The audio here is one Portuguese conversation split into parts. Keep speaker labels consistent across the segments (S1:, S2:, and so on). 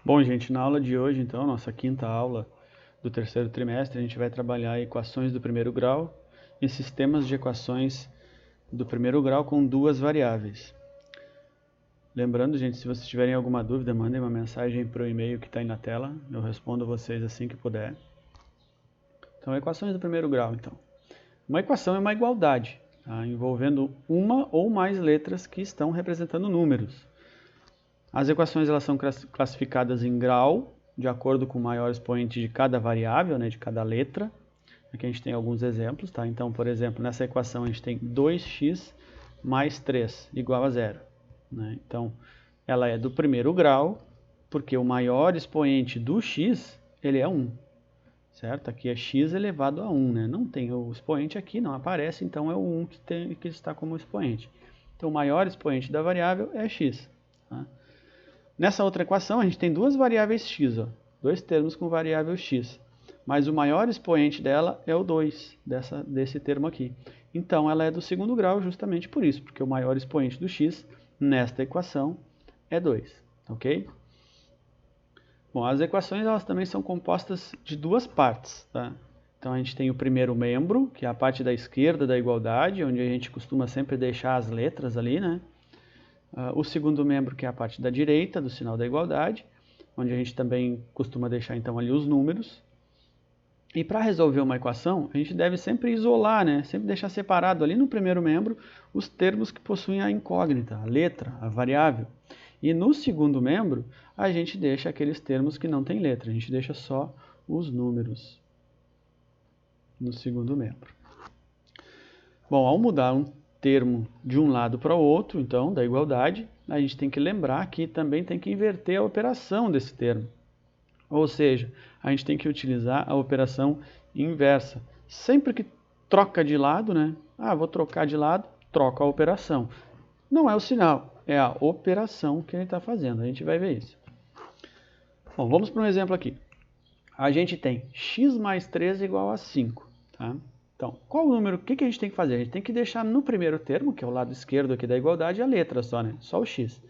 S1: Bom, gente, na aula de hoje, então, nossa quinta aula do terceiro trimestre, a gente vai trabalhar equações do primeiro grau e sistemas de equações do primeiro grau com duas variáveis. Lembrando, gente, se vocês tiverem alguma dúvida, mandem uma mensagem para o e-mail que está aí na tela, eu respondo a vocês assim que puder. Então, equações do primeiro grau, então. Uma equação é uma igualdade, tá? Envolvendo uma ou mais letras que estão representando números. As equações elas são classificadas em grau, de acordo com o maior expoente de cada variável, né, de cada letra. Aqui a gente tem alguns exemplos, tá? Então, por exemplo, nessa equação a gente tem 2x mais 3 igual a 0. Né? Então, ela é do primeiro grau, porque o maior expoente do x, ele é 1. Certo? Aqui é x elevado a 1, né? Não tem o expoente aqui, não aparece, então é o 1 que está como expoente. Então, o maior expoente da variável é x. Tá? Nessa outra equação, a gente tem duas variáveis x, ó, dois termos com variável x. Mas o maior expoente dela é o 2, desse termo aqui. Então, ela é do segundo grau justamente por isso, porque o maior expoente do x nesta equação é 2. Ok? Bom, as equações elas também são compostas de duas partes. Tá? Então, a gente tem o primeiro membro, que é a parte da esquerda da igualdade, onde a gente costuma sempre deixar as letras ali, né? O segundo membro, que é a parte da direita do sinal da igualdade, onde a gente também costuma deixar então ali os números. E para resolver uma equação, a gente deve sempre isolar, né? Sempre deixar separado ali no primeiro membro os termos que possuem a incógnita, a letra, a variável. E no segundo membro, a gente deixa aqueles termos que não têm letra, a gente deixa só os números no segundo membro. Bom, ao mudar um termo de um lado para o outro, então, da igualdade, a gente tem que lembrar que também tem que inverter a operação desse termo. Ou seja, a gente tem que utilizar a operação inversa. Sempre que troca de lado, né? Vou trocar de lado, troca a operação. Não é o sinal, é a operação que ele está fazendo. A gente vai ver isso. Bom, vamos para um exemplo aqui. A gente tem x mais 3 igual a 5, tá? Então, qual o número? O que a gente tem que fazer? A gente tem que deixar no primeiro termo, que é o lado esquerdo aqui da igualdade, a letra só, né? Só o x.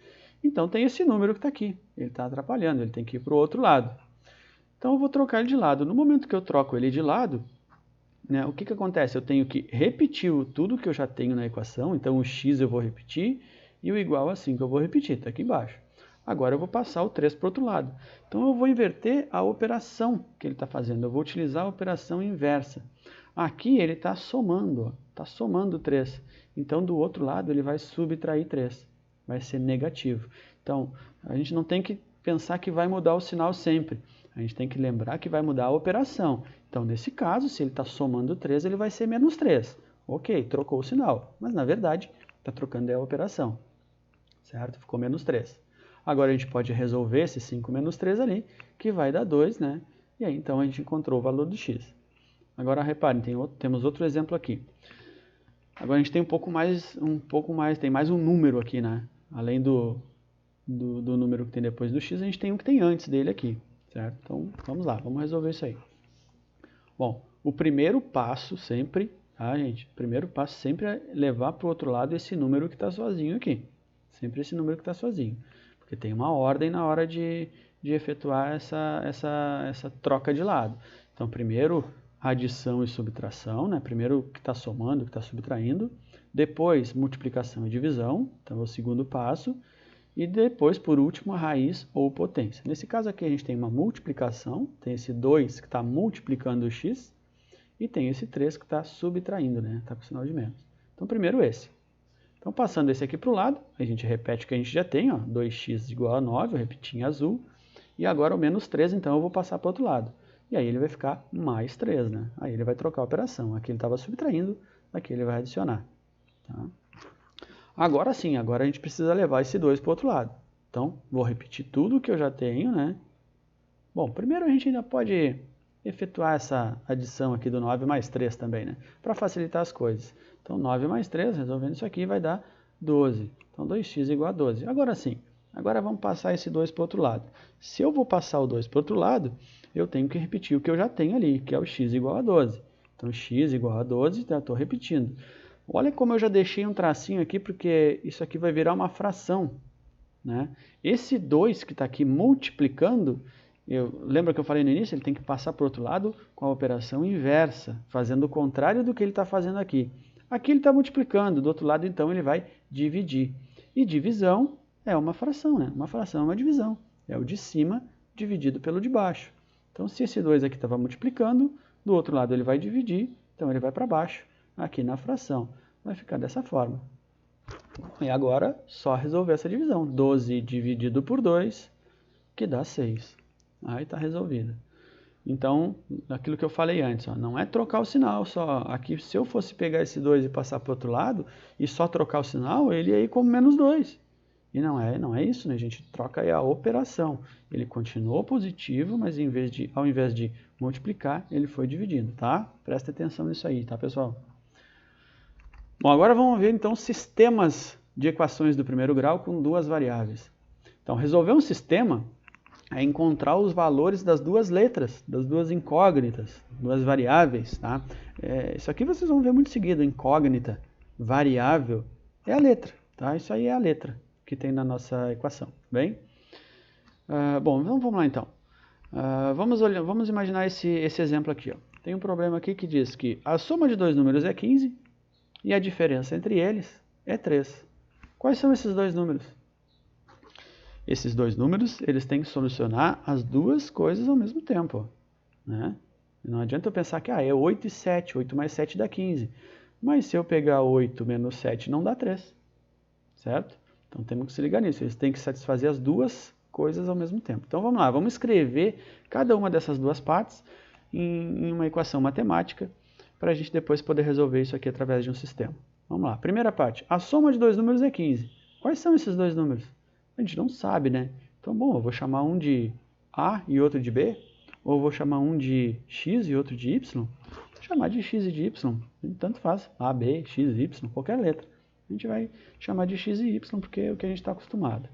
S1: Então, tem esse número que está aqui. Ele está atrapalhando, ele tem que ir para o outro lado. Então, eu vou trocar ele de lado. No momento que eu troco ele de lado, né, o que acontece? Eu tenho que repetir tudo que eu já tenho na equação. Então, o x eu vou repetir e o igual a 5 eu vou repetir. Está aqui embaixo. Agora eu vou passar o 3 para o outro lado. Então, eu vou inverter a operação que ele está fazendo. Eu vou utilizar a operação inversa. Aqui ele está somando, está somando 3. Então, do outro lado, ele vai subtrair 3. Vai ser negativo. Então, a gente não tem que pensar que vai mudar o sinal sempre. A gente tem que lembrar que vai mudar a operação. Então, nesse caso, se ele está somando 3, ele vai ser menos 3. Ok, trocou o sinal. Mas, na verdade, está trocando a operação. Certo? Ficou menos 3. Agora, a gente pode resolver esse 5 menos 3 ali, que vai dar 2, né? E aí, então, a gente encontrou o valor do x. Agora, reparem, temos outro exemplo aqui. Agora, a gente tem tem mais um número aqui, né? Além do número que tem depois do x, a gente tem um que tem antes dele aqui, certo? Então, vamos lá, vamos resolver isso aí. Bom, o primeiro passo sempre, tá, gente? O primeiro passo sempre é levar para o outro lado esse número que está sozinho aqui. Sempre esse número que está sozinho. Porque tem uma ordem na hora de efetuar essa troca de lado. Então, primeiro adição e subtração, né? Primeiro que está somando, que está subtraindo. Depois, multiplicação e divisão, então é o segundo passo. E depois, por último, a raiz ou potência. Nesse caso aqui, a gente tem uma multiplicação, tem esse 2 que está multiplicando o x, e tem esse 3 que está subtraindo, né? Está com sinal de menos. Então, primeiro esse. Então, passando esse aqui para o lado, a gente repete o que a gente já tem, ó, 2x igual a 9, eu repeti em azul. E agora o menos 3, então eu vou passar para o outro lado. E aí ele vai ficar mais 3, né? Aí ele vai trocar a operação. Aqui ele estava subtraindo, aqui ele vai adicionar. Tá? Agora sim, agora a gente precisa levar esse 2 para o outro lado. Então, vou repetir tudo que eu já tenho, né? Bom, primeiro a gente ainda pode efetuar essa adição aqui do 9 mais 3 também, né? Para facilitar as coisas. Então, 9 mais 3, resolvendo isso aqui, vai dar 12. Então, 2x igual a 12. Agora sim, agora vamos passar esse 2 para o outro lado. Se eu vou passar o 2 para o outro lado, eu tenho que repetir o que eu já tenho ali, que é o x igual a 12. Então, x igual a 12, já estou repetindo. Olha como eu já deixei um tracinho aqui, porque isso aqui vai virar uma fração. né? Esse 2 que está aqui multiplicando, lembra que eu falei no início? Ele tem que passar para o outro lado com a operação inversa, fazendo o contrário do que ele está fazendo aqui. Aqui ele está multiplicando, do outro lado então ele vai dividir. E divisão é uma fração, né? Uma fração é uma divisão. É o de cima dividido pelo de baixo. Então se esse 2 aqui estava multiplicando, do outro lado ele vai dividir, então ele vai para baixo, aqui na fração. Vai ficar dessa forma. E agora, só resolver essa divisão. 12 dividido por 2, que dá 6. Aí está resolvido. Então, aquilo que eu falei antes, ó, não é trocar o sinal só. Aqui, se eu fosse pegar esse 2 e passar para o outro lado, e só trocar o sinal, ele ia ir como menos 2. E não é isso, né? A gente troca aí a operação. Ele continuou positivo, mas ao invés de multiplicar, ele foi dividindo, tá? Presta atenção nisso aí, tá, pessoal? Bom, agora vamos ver então sistemas de equações do primeiro grau com duas variáveis. Então, resolver um sistema é encontrar os valores das duas letras, das duas incógnitas, duas variáveis, tá? Isso aqui vocês vão ver muito seguido, incógnita, variável, é a letra, tá? Isso aí é a letra que tem na nossa equação, bem? Bom, então vamos lá então. Vamos imaginar esse exemplo aqui, ó. Tem um problema aqui que diz que a soma de dois números é 15 e a diferença entre eles é 3. Quais são esses dois números? Esses dois números, eles têm que solucionar as duas coisas ao mesmo tempo, né? Não adianta eu pensar que é 8 e 7, 8 mais 7 dá 15. Mas se eu pegar 8 menos 7 não dá 3, certo? Então temos que se ligar nisso, eles têm que satisfazer as duas coisas ao mesmo tempo. Então vamos lá, vamos escrever cada uma dessas duas partes em uma equação matemática para a gente depois poder resolver isso aqui através de um sistema. Vamos lá, primeira parte, a soma de dois números é 15. Quais são esses dois números? A gente não sabe, né? Então, bom, eu vou chamar um de A e outro de B, ou eu vou chamar um de X e outro de Y. Vou chamar de X e de Y, tanto faz, A, B, X, Y, qualquer letra. A gente vai chamar de X e Y porque é o que a gente está acostumado.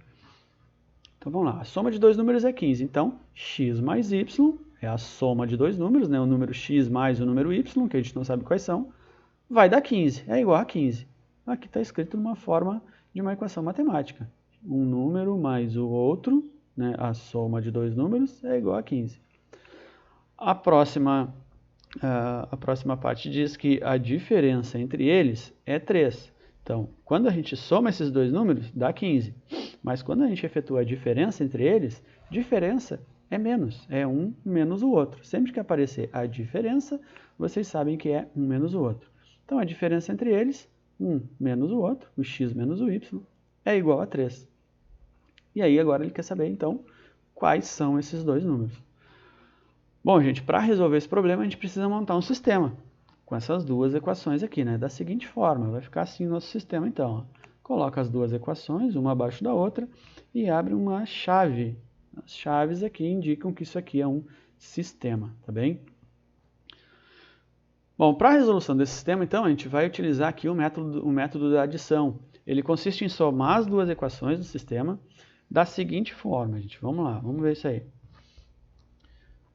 S1: Então vamos lá, a soma de dois números é 15, então X mais Y é a soma de dois números, né? O número X mais o número Y, que a gente não sabe quais são, vai dar 15, é igual a 15. Aqui está escrito numa forma de uma equação matemática. Um número mais o outro, né? A soma de dois números é igual a 15. A próxima parte diz que a diferença entre eles é 3. Então, quando a gente soma esses dois números, dá 15. Mas quando a gente efetua a diferença entre eles, diferença é menos, é um menos o outro. Sempre que aparecer a diferença, vocês sabem que é um menos o outro. Então, a diferença entre eles, um menos o outro, o x menos o y, é igual a 3. E aí, agora ele quer saber, então, quais são esses dois números. Bom, gente, para resolver esse problema, a gente precisa montar um sistema com essas duas equações aqui, né? Da seguinte forma, vai ficar assim o nosso sistema, então. Ó. Coloca as duas equações, uma abaixo da outra, e abre uma chave. As chaves aqui indicam que isso aqui é um sistema, tá bem? Bom, para a resolução desse sistema, então, a gente vai utilizar aqui o método da adição. Ele consiste em somar as duas equações do sistema da seguinte forma, gente. Vamos lá, vamos ver isso aí.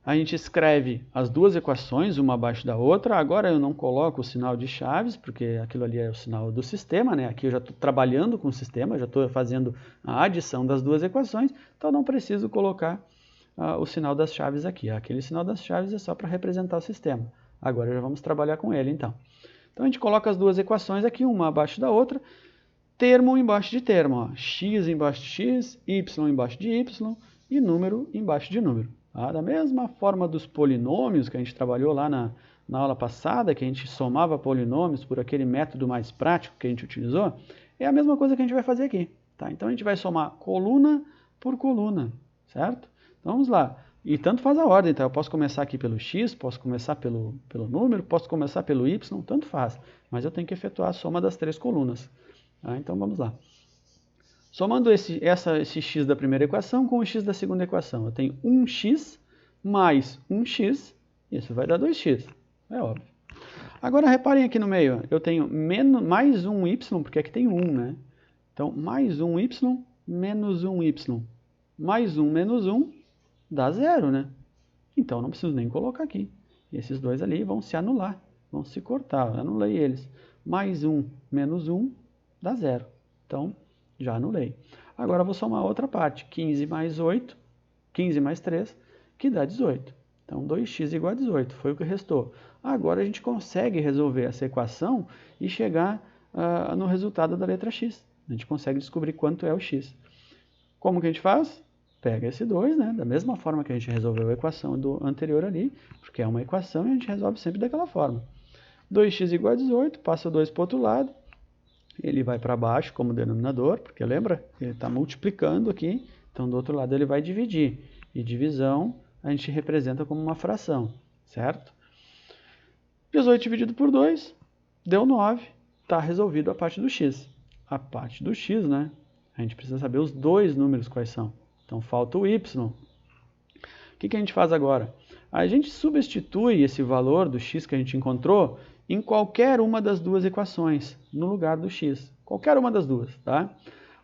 S1: A gente escreve as duas equações, uma abaixo da outra. Agora eu não coloco o sinal de chaves, porque aquilo ali é o sinal do sistema, né? Aqui eu já estou trabalhando com o sistema, já estou fazendo a adição das duas equações, então não preciso colocar o sinal das chaves aqui. Aquele sinal das chaves é só para representar o sistema. Agora já vamos trabalhar com ele, então. Então a gente coloca as duas equações aqui, uma abaixo da outra, termo embaixo de termo, ó. X embaixo de x, y embaixo de y e número embaixo de número. Tá? Da mesma forma dos polinômios que a gente trabalhou lá na aula passada, que a gente somava polinômios por aquele método mais prático que a gente utilizou, é a mesma coisa que a gente vai fazer aqui. Tá? Então a gente vai somar coluna por coluna, certo? Então vamos lá. E tanto faz a ordem, tá? Eu posso começar aqui pelo x, posso começar pelo número, posso começar pelo y, tanto faz. Mas eu tenho que efetuar a soma das três colunas. Tá? Então vamos lá. Somando esse x da primeira equação com o x da segunda equação, eu tenho 1x mais 1x, isso vai dar 2x, é óbvio. Agora reparem aqui no meio, eu tenho mais 1y, porque aqui tem 1, né? Então, mais 1y menos 1y, mais 1 menos 1 dá 0, né? Então, não preciso nem colocar aqui. Esses dois ali vão se anular, vão se cortar, eu anulei eles. Mais 1 menos 1 dá 0. Então, já anulei. Agora eu vou somar a outra parte, 15 mais 8, 15 mais 3, que dá 18. Então 2x igual a 18, foi o que restou. Agora a gente consegue resolver essa equação e chegar no resultado da letra x. A gente consegue descobrir quanto é o x. Como que a gente faz? Pega esse 2, né? Da mesma forma que a gente resolveu a equação do anterior ali, porque é uma equação e a gente resolve sempre daquela forma. 2x igual a 18, passa o 2 para o outro lado, ele vai para baixo como denominador, porque lembra? Ele está multiplicando aqui, então do outro lado ele vai dividir. E divisão a gente representa como uma fração, certo? 18 dividido por 2, deu 9, está resolvido a parte do x. A parte do x, né? A gente precisa saber os dois números quais são. Então falta o y. O que a gente faz agora? A gente substitui esse valor do x que a gente encontrou em qualquer uma das duas equações, no lugar do x. Qualquer uma das duas, tá?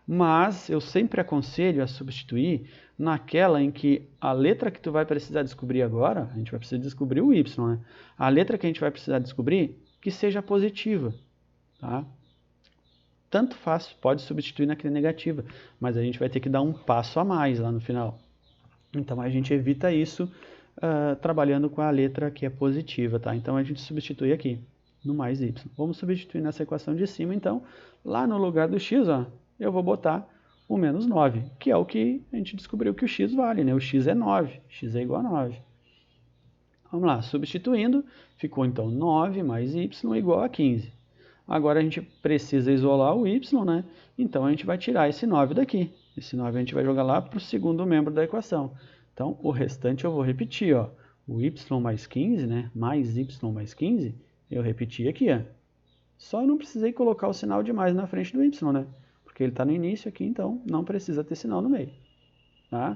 S1: Mas eu sempre aconselho a substituir naquela em que a letra que tu vai precisar descobrir agora, a gente vai precisar descobrir o y, né? A letra que a gente vai precisar descobrir, que seja positiva, tá? Tanto faz, pode substituir naquela negativa, mas a gente vai ter que dar um passo a mais lá no final. Então a gente evita isso trabalhando com a letra que é positiva, tá? Então a gente substitui aqui no mais y. Vamos substituir nessa equação de cima, então, lá no lugar do x, ó, eu vou botar o menos 9, que é o que a gente descobriu que o x vale, né? O x é 9, x é igual a 9. Vamos lá, substituindo, ficou então 9 mais y igual a 15. Agora a gente precisa isolar o y, né? Então a gente vai tirar esse 9 daqui. Esse 9 a gente vai jogar lá para o segundo membro da equação. Então o restante eu vou repetir, ó. O y mais 15, né? Mais y mais 15, eu repeti aqui, ó. Só eu não precisei colocar o sinal de mais na frente do y, né? Porque ele está no início aqui, então não precisa ter sinal no meio. Tá?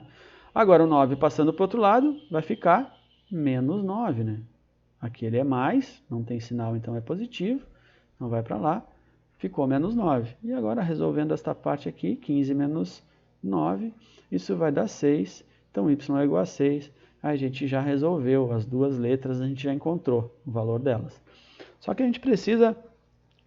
S1: Agora o 9 passando para o outro lado, vai ficar menos 9, né? Aqui ele é mais, não tem sinal, então é positivo. Não vai para lá, ficou menos 9. E agora, resolvendo esta parte aqui, 15 menos 9, isso vai dar 6. Então, y é igual a 6. A gente já resolveu as duas letras, a gente já encontrou o valor delas. Só que a gente precisa,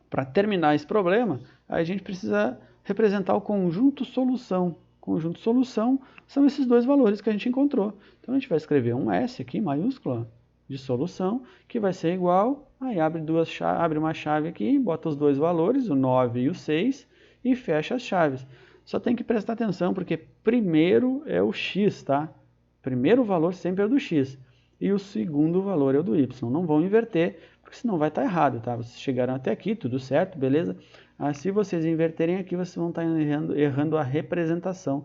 S1: para terminar esse problema, a gente precisa representar o conjunto solução. Conjunto solução são esses dois valores que a gente encontrou. Então, a gente vai escrever um S aqui, maiúsculo, de solução, que vai ser igual, aí abre uma chave aqui, bota os dois valores, o 9 e o 6, e fecha as chaves. Só tem que prestar atenção, porque primeiro é o x, tá? Primeiro valor sempre é o do x, e o segundo valor é o do y. Não vão inverter, porque senão vai estar errado, tá? Vocês chegaram até aqui, tudo certo, beleza? Se vocês inverterem aqui, vocês vão estar errando a representação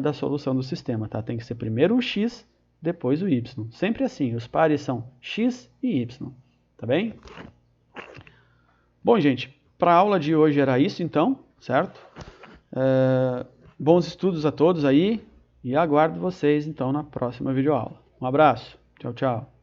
S1: da solução do sistema, tá? Tem que ser primeiro o x, depois o y. Sempre assim, os pares são x e y. Tá bem? Bom, gente, para a aula de hoje era isso então, certo? Bons estudos a todos aí e aguardo vocês então na próxima videoaula. Um abraço, tchau, tchau.